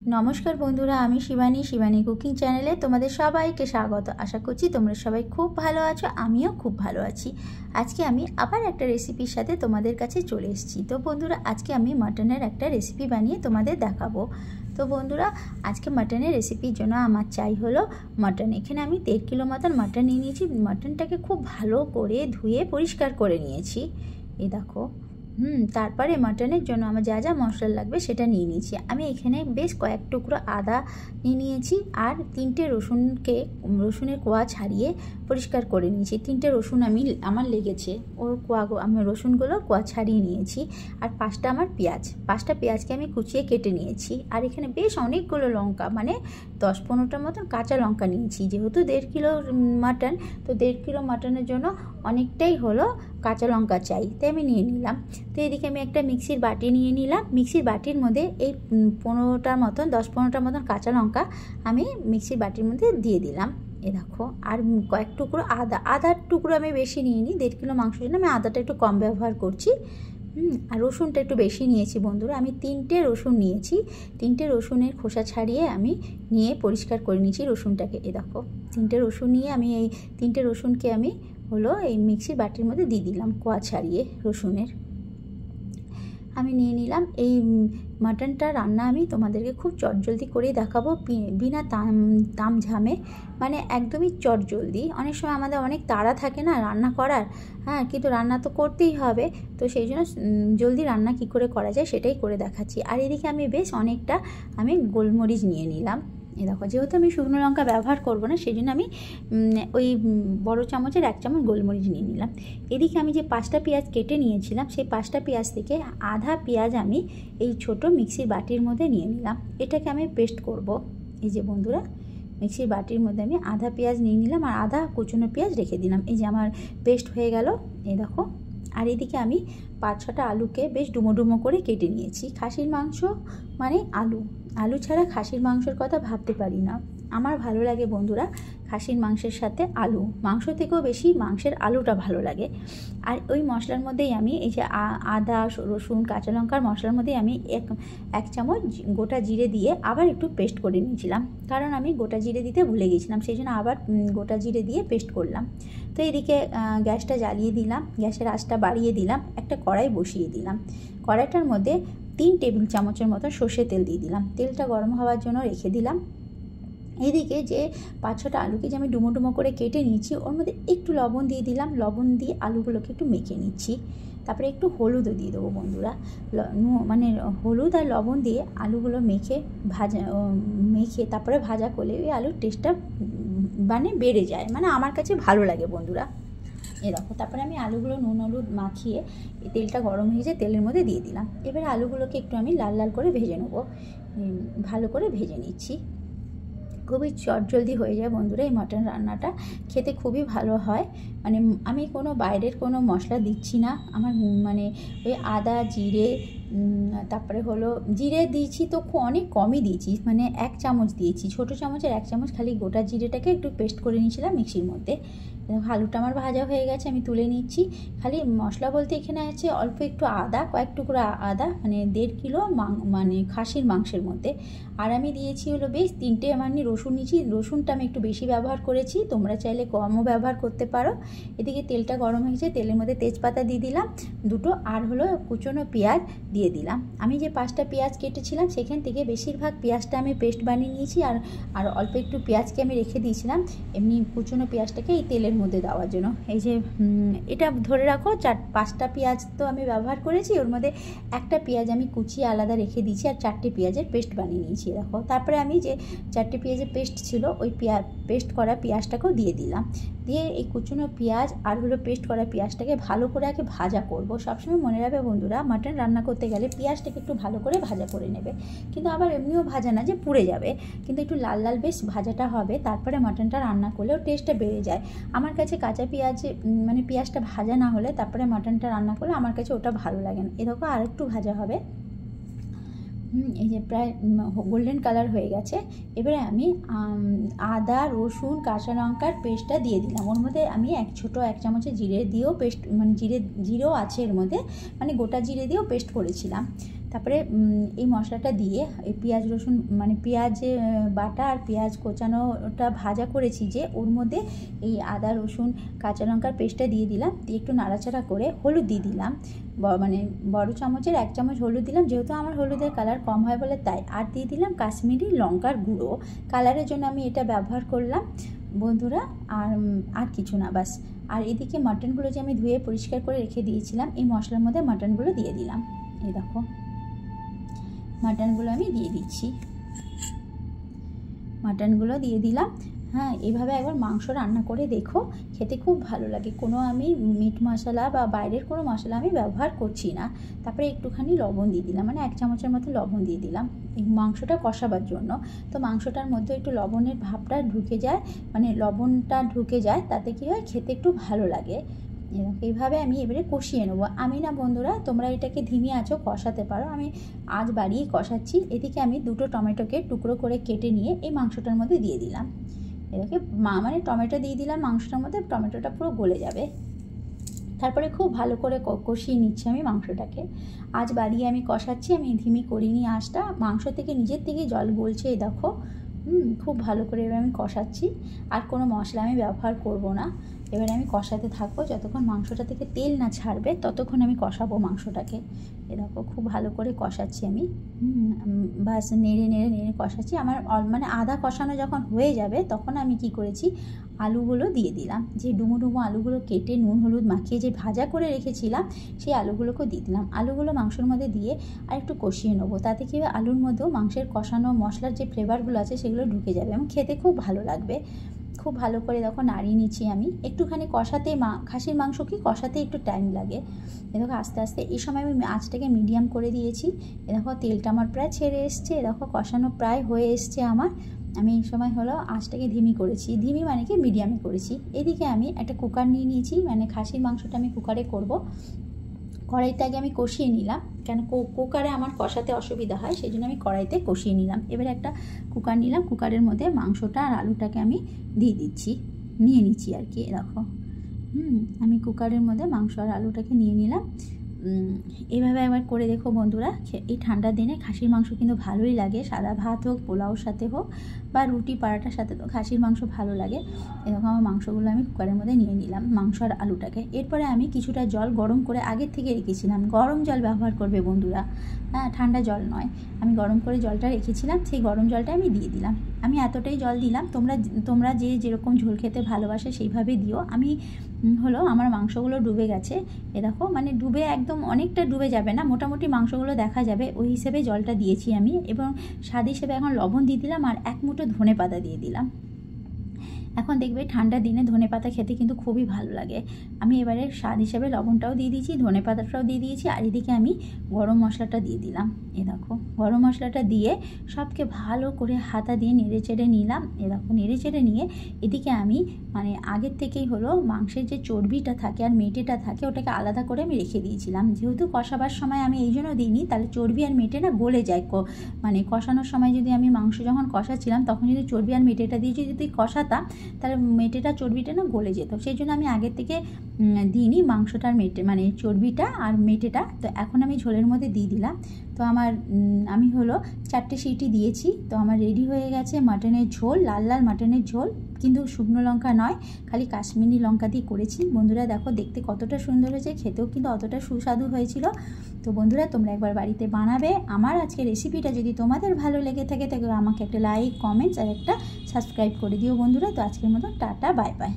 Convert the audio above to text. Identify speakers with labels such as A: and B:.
A: नमस्कार बंधुरा आमी शिवानी कुकिंग चैनेले तुम्हारे सबाइके स्वागत। आशा करछि तोमरा सबाई खूब भालो आछो, आमिओ खूब भालो आछि। आजके आमी आबार एकटा रेसिपिर साथे तोमादेर काछे चले एसेछि। तो बंधुरा आजके आमी मटनेर एकटा रेसिपि बानिये तोमादेर देखाबो। तो बंधुरा आजके मटनेर रेसिपिर जोन्नो आमार चाই हलो मटन। एखाने आमी 1.5 किलो मतन मटन निये निয়েছি। मटनटाके खूब भालो करे धुए परिष्कार करे निয়েছি। এই দেখো তারপরে মটনের জন্য আমার যা যা মশলা লাগবে সেটা নিয়ে নিয়েছি। আমি এখানে বেশ কয়েক টুকরো আদা নিয়ে নিয়েছি আর 3টে রসুনের কোয়া ছাড়িয়ে পরিষ্কার করে নিয়েছি। 3টে রসুন আমার লেগেছে, ওর আমি রসুনগুলো কোয়া ছাড়িয়ে নিয়েছি। আর 5টা আমার পাঁচটা পেঁয়াজকে আমি কুচিয়ে কেটে নিয়েছি। আর এখানে বেশ অনেকগুলো লঙ্কা, মানে 10-15টার মতন কাঁচা লঙ্কা নিয়েছি। যেহেতু 1.5 কিলো মাটন, তো 1.5 কিলো মাটনের জন্য অনেকটাই হলো কাঁচা লঙ্কা চাই, তাই আমি নিয়ে নিলাম। তো এদিকে আমি একটা মিক্সির বাটি নিয়ে নিলাম। মিক্সির বাটির মধ্যে এই 10-15টার মতন কাঁচা লঙ্কা আমি মিক্সির বাটির মধ্যে দিয়ে দিলাম। এ দেখো, আর কয়েক টুকরো আদার টুকরো আমি বেশি নিইনি। 1.5 কিলো মাংসের জন্য আমি আদাটা একটু কম ব্যবহার করছি। আর রসুনটা একটু বেশি নিয়েছি বন্ধুরা। আমি 3টে রসুন নিয়েছি। 3টে রসুনের খোসা ছাড়িয়ে আমি নিয়ে পরিষ্কার করে নিয়েছি রসুনটাকে। এ দেখো, 3টে রসুন নিয়ে আমি এই 3টে রসুনকে আমি হলো এই মিক্সির বাটির মধ্যে দিয়ে দিলাম কোয়া ছাড়িয়ে রসুনের। আমি নিয়ে নিলাম। এই মাটনটা রান্না আমি তোমাদেরকে খুব চটজলদি করেই দেখাবো, বিনা তামঝামে, মানে একদমই চটজলদি। অনেক সময় আমাদের অনেক তাড়া থাকে না রান্না করার, কিন্তু রান্না তো করতেই হবে। তো সেই জন্য জলদি রান্না কি করে করা যায় সেটাই করে দেখাচ্ছি। আর এদিকে আমি বেশ অনেকটা গোলমরিচ নিয়ে নিলাম। এই দেখো, যেহেতু আমি শুকনো লঙ্কা ব্যবহার করব না, সেই জন্য আমি ওই বড় চামচের 1 চামচ গোলমরিচ নিয়ে নিলাম। এদিকে আমি যে 5টা পেঁয়াজ কেটে নিয়েছিলাম, সেই 5টা পেঁয়াজ থেকে আধা পেঁয়াজ আমি এই ছোট মিক্সির বাটির মধ্যে নিয়ে নিলাম। এটাকে আমি পেস্ট করব। এই যে বন্ধুরা, মিক্সির বাটির মধ্যে আমি আধা পেঁয়াজ নিয়ে নিলাম আর আধা কুচনো পেঁয়াজ রেখে দিলাম। এই যে আমার পেস্ট হয়ে গেল। এই দেখো, আর এদিকে আমি 5-6টা আলুকে বেশ ডুমো করে কেটে নিয়েছি। খাসির মাংস মানে আলু ছাড়া খাসির মাংসের কথা ভাবতে পারি না। আমার ভালো লাগে বন্ধুরা খাসির মাংসের সাথে আলু, মাংস থেকেও বেশি মাংসের আলুটা ভালো লাগে। আর ওই মশলার মধ্যেই আমি এই যে আদা রসুন কাঁচা লঙ্কার মশলার মধ্যেই আমি এক চামচ গোটা জিরে দিয়ে আবার একটু পেস্ট করে নিয়েছিলাম, কারণ আমি গোটা জিরে দিতে ভুলে গেছিলাম, সেই জন্য আবার গোটা জিরে দিয়ে পেস্ট করলাম। তো এদিকে গ্যাসটা জ্বালিয়ে দিলাম, গ্যাসের আঁচটা বাড়িয়ে দিলাম, একটা কড়াই বসিয়ে দিলাম। কড়াইটার মধ্যে 3 টেবিল চামচের মতো সর্ষের তেল দিয়ে দিলাম। তেলটা গরম হওয়ার জন্য রেখে দিলাম। এদিকে যে 5-6টা আলুকে যে আমি ডুমো করে কেটে নিয়েছি, ওর মধ্যে একটু লবণ দিয়ে দিলাম। লবণ দিয়ে আলুগুলোকে একটু মেখে নিচ্ছি। তারপরে একটু হলুদও দিয়ে দেবো বন্ধুরা। মানে হলুদ আর লবণ দিয়ে আলুগুলো মেখে তারপরে ভাজা করলে ওই আলুর টেস্টটা মানে বেড়ে যায়, মানে আমার কাছে ভালো লাগে বন্ধুরা। এরকম তারপরে আমি আলুগুলো নুন হলুদ মাখিয়ে তেলটা গরম হয়ে যায়, তেলের মধ্যে দিয়ে দিলাম। এবারে আলুগুলোকে একটু আমি লাল করে ভেজে নেবো। ভালো করে ভেজে নিচ্ছি। খুবই চটজলদি হয়ে যায় বন্ধুরা। এই মটন রান্নাটা খেতে খুবই ভালো হয়। মানে আমি কোনো বাইরের কোনো মশলা দিচ্ছি না। আমার মানে ওই আদা জিরে, তারপরে হলো জিরে দিয়েছি তো অনেক কমই দিয়েছি, মানে 1 চামচ দিয়েছি, ছোটো চামচের 1 চামচ খালি গোটা জিরেটাকে একটু পেস্ট করে নিয়েছিলাম মিক্সির মধ্যে। আলুটা আমার ভাজা হয়ে গেছে, আমি তুলে নিচ্ছি। খালি মশলা বলতে এখানে আছে অল্প একটু আদা, কয়েক টুকরো আদা, মানে 1.5 কিলো মানে খাসির মাংসের মধ্যে। আর আমি দিয়েছি হলো বেশ 3টে রসুন নিয়েছি। রসুনটা আমি একটু বেশি ব্যবহার করেছি, তোমরা চাইলে কমও ব্যবহার করতে পারো। এদিকে তেলটা গরম হয়েছে, তেলের মধ্যে তেজপাতা দিয়ে দিলাম 2টো, আর হলো কুচনো পেঁয়াজ দিয়ে দিলাম। আমি যে 5টা পেঁয়াজ কেটেছিলাম সেখান থেকে বেশিরভাগ পেঁয়াজটা আমি পেস্ট বানিয়ে নিয়েছি, আর অল্প একটু পেঁয়াজকে আমি রেখে দিয়েছিলাম এমনি কুচনো পেঁয়াজটাকে এই তেলের মধ্যে দেওয়ার জন্য। এই যে এটা ধরে রাখো 5টা পেঁয়াজ তো আমি ব্যবহার করেছি, ওর মধ্যে একটা পেঁয়াজ আমি কুচিয়ে আলাদা রেখে দিয়েছি আর 4টে পেঁয়াজের পেস্ট বানিয়ে নিয়েছি। দেখো, তারপরে আমি যে 4টে পেঁয়াজের পেস্ট ছিল ওই পেস্ট করা পেঁয়াজটাকেও দিয়ে দিলাম। দিয়ে এই কুচনো পেঁয়াজ আর হলো পেস্ট করা পেঁয়াজটাকে ভালো করে আগে ভাজা করব। সবসময় মনে রাখবে বন্ধুরা, মাটন রান্না করতে গেলে পেঁয়াজটাকে একটু ভালো করে ভাজা করে নেবে, কিন্তু আবার এমনিও ভাজা না যে পুড়ে যাবে, কিন্তু একটু লাল বেশ ভাজাটা হবে, তারপরে মাটনটা রান্না করলেও টেস্টটা বেড়ে যায়। আমার কাছে কাঁচা পেঁয়াজ মানে পেঁয়াজটা ভাজা না হলে তারপরে মাটনটা রান্না করলে আমার কাছে ওটা ভালো লাগে না। এরকম আর একটু ভাজা হবে। এই যে প্রায় গোল্ডেন কালার হয়ে গেছে। এবারে আমি আদা রসুন কাঁচা লঙ্কার পেস্টটা দিয়ে দিলাম। ওর মধ্যে আমি এক চামচে জিরে দিয়েও পেস্ট, মানে জিরেও আছে এর মধ্যে, মানে গোটা জিরে দিয়েও পেস্ট করেছিলাম। তারপরে এই মশলাটা দিয়ে এই পেঁয়াজ রসুন মানে পেঁয়াজ বাটা আর পেঁয়াজ কোচানোটা ভাজা করেছি যে ওর মধ্যে এই আদা রসুন কাঁচা লঙ্কার পেস্টটা দিয়ে দিলাম, দিয়ে একটু নাড়াচাড়া করে হলুদ দিয়ে দিলাম, মানে বড় চামচের 1 চামচ হলুদ দিলাম, যেহেতু আমার হলুদের কালার কম হয় বলে তাই। আর দিয়ে দিলাম কাশ্মীরি লঙ্কার গুঁড়ো, কালারের জন্য আমি এটা ব্যবহার করলাম বন্ধুরা, আর কিছু না বাস। আর এদিকে মাটনগুলো যে আমি ধুয়ে পরিষ্কার করে রেখে দিয়েছিলাম এই মশলার মধ্যে মাটনগুলো দিয়ে দিলাম। এই দেখো মাটনগুলো আমি দিয়ে দিচ্ছি, মাটনগুলো দিয়ে দিলাম। হ্যাঁ, এইভাবে একবার মাংস রান্না করে দেখো, খেতে খুব ভালো লাগে। কোনো আমি মিট মশলা বা বাইরের কোনো মশলা আমি ব্যবহার করছি না। তারপরে একটুখানি লবণ দিয়ে দিলাম, মানে 1 চামচের মতো লবণ দিয়ে দিলাম এই মাংসটা কষাবার জন্য। তো মাংসটার মধ্যে একটু লবণের ভাবটা ঢুকে যায়, মানে লবণটা ঢুকে যায়, তাতে কি হয় খেতে একটু ভালো লাগে। এইভাবে আমি এবারে কষিয়ে নেবো। আমি না বন্ধুরা, তোমরা এটাকে ধিমি আঁচেও কষাতে পারো, আমি আঁচ বাড়িয়ে কষাচ্ছি। এদিকে আমি 2টো টমেটোকে টুকরো করে কেটে নিয়ে এই মাংসটার মধ্যে দিয়ে দিলাম। এটাকে মানে টমেটো দিয়ে দিলাম মাংসটার মধ্যে, টমেটোটা পুরো গলে যাবে। তারপরে খুব ভালো করে কষিয়ে নিচ্ছি আমি মাংসটাকে, আঁচ বাড়িয়ে আমি কষাচ্ছি, আমি ধিমি করিনি আঁচটা। মাংস থেকে নিজের থেকে জল গলছে, এই দেখো। খুব ভালো করে এবার আমি কষাচ্ছি, আর কোনো মশলা আমি ব্যবহার করব না। এবারে আমি কষাতে থাকবো, যতক্ষণ মাংসটা থেকে তেল না ছাড়বে ততক্ষণ আমি কষাবো মাংসটাকে। এরকম খুব ভালো করে কষাচ্ছি আমি, বাস নেড়ে নেড়ে নেড়ে কষাচ্ছি। আমার মানে আদা কষানো যখন হয়ে যাবে তখন আমি কি করেছি, আলুগুলো দিয়ে দিলাম, যে ডুমো ডুমো আলুগুলো কেটে নুন হলুদ মাখিয়ে যে ভাজা করে রেখেছিলাম সেই আলুগুলোকে দিয়ে দিলাম। আলুগুলো মাংসের মধ্যে দিয়ে আর একটু কষিয়ে নেবো, তাতে কি হবে আলুর মধ্যেও মাংসের কষানো মশলার যে ফ্লেভারগুলো আছে সেগুলো ঢুকে যাবে এবং খেতে খুব ভালো লাগবে। খুব ভালো করে দেখো নাড়িয়ে নিচ্ছি আমি, একটুখানি কষাতে খাসির মাংস কি কষাতে একটু টাইম লাগে। দেখো আস্তে আস্তে এই সময় আমি আঁচটাকে মিডিয়াম করে দিয়েছি। দেখো তেলটা আমার প্রায় ছেড়ে এসছে, দেখো কষানো প্রায় হয়ে এসছে আমার। আমি এই সময় হলো আঁচটাকে ধিমি করেছি, ধিমি মানে কি মিডিয়ামে করেছি। এদিকে আমি একটা কুকার নিয়ে নিয়েছি, মানে খাসির মাংসটা আমি কুকারে করব। কড়াইতে আগে আমি কষিয়ে নিলাম, কেন কুকারে আমার কষাতে অসুবিধা হয়, সেই জন্য আমি কড়াইতে কষিয়ে নিলাম। এবার একটা কুকার নিলাম, কুকারের মধ্যে মাংসটা আর আলুটাকে আমি দিয়ে নিয়ে নিচ্ছি আর কি। দেখো আমি কুকারের মধ্যে মাংস আর আলুটাকে নিয়ে নিলাম। এইভাবে একবার করে দেখো বন্ধুরা, এই ঠান্ডার দিনে খাসির মাংস কিন্তু ভালোই লাগে, সাদা ভাত হোক পোলাওর সাথে হোক বা রুটি পারাটার সাথে তো খাসির মাংস ভালো লাগে। এরকম আমার মাংসগুলো আমি কুকারের মধ্যে নিয়ে নিলাম, মাংস আর আলুটাকে। এরপরে আমি কিছুটা জল গরম করে আগের থেকে রেখেছিলাম, গরম জল ব্যবহার করবে বন্ধুরা, হ্যাঁ ঠান্ডা জল নয়। আমি গরম করে জলটা রেখেছিলাম, সেই গরম জলটা আমি দিয়ে দিলাম। আমি এতটাই জল দিলাম, তোমরা যে যেরকম ঝোল খেতে ভালোবাসে সেইভাবে দিও। আমি হলো আমার মাংসগুলো ডুবে গেছে, এ দেখো, মানে ডুবে একদম অনেকটা ডুবে যাবে না, মোটামুটি মাংসগুলো দেখা যাবে, ওই হিসেবে জলটা দিয়েছি আমি। এবং স্বাদ হিসেবে এখন লবণ দিয়ে দিলাম আর 1 মুঠো ধনেপাতা দিয়ে দিলাম। এখন দেখবে ঠান্ডার দিনে ধনেপাতা খেতে কিন্তু খুবই ভালো লাগে। আমি এবারে স্বাদ হিসেবে লবণটাও দিয়ে দিয়েছি, ধনেপাতাটাও দিয়ে দিয়েছি, আর এদিকে আমি গরম মশলাটা দিয়ে দিলাম। এ দেখো গরম মশলাটা দিয়ে সবকে ভালো করে হাতা দিয়ে নেড়ে চেড়ে নিলাম। এ দেখো নেড়ে চেড়ে নিয়ে এদিকে আমি মানে আগের থেকেই হলো মাংসের যে চর্বিটা থাকে আর মেটেটা থাকে ওটাকে আলাদা করে আমি রেখে দিয়েছিলাম, যেহেতু কষাবার সময় আমি এই জন্য দিইনি, তাহলে চর্বি আর মেটে না গলে যায়। মানে কষানোর সময় যদি আমি মাংস যখন কষাচ্ছিলাম তখন যদি চর্বি আর মেটেটা দিয়ে যদি কষাতাম তাহলে মেটেটা চর্বিটা না গলে যেত, সেই জন্য আমি আগের থেকে দিইনি মাংসটার মেটে মানে চর্বিটা আর মেটেটা। তো এখন আমি ঝোলের মধ্যে দিয়ে দিলাম। তো আমি হলো 4টে সিটি দিয়েছি, তো আমার রেডি হয়ে গেছে মাটনের ঝোল, লাল লাল মাটনের ঝোল, কিন্তু শুকনো লঙ্কা নয়, খালি কাশ্মীরি লঙ্কা দিয়ে করেছি। বন্ধুরা দেখো দেখতে কতটা সুন্দর হয়েছে, খেতেও কিন্তু অতটা সুস্বাদু হয়েছিল। তো বন্ধুরা তোমরা একবার বাড়িতে বানাবে। আমার আজকে রেসিপিটা যদি তোমাদের ভালো লেগে থাকে তাহলে আমাকে একটা লাইক কমেন্টস আর একটা সাবস্ক্রাইব করে দিও বন্ধুরা। তো আজকের মতো টাটা বাই বাই।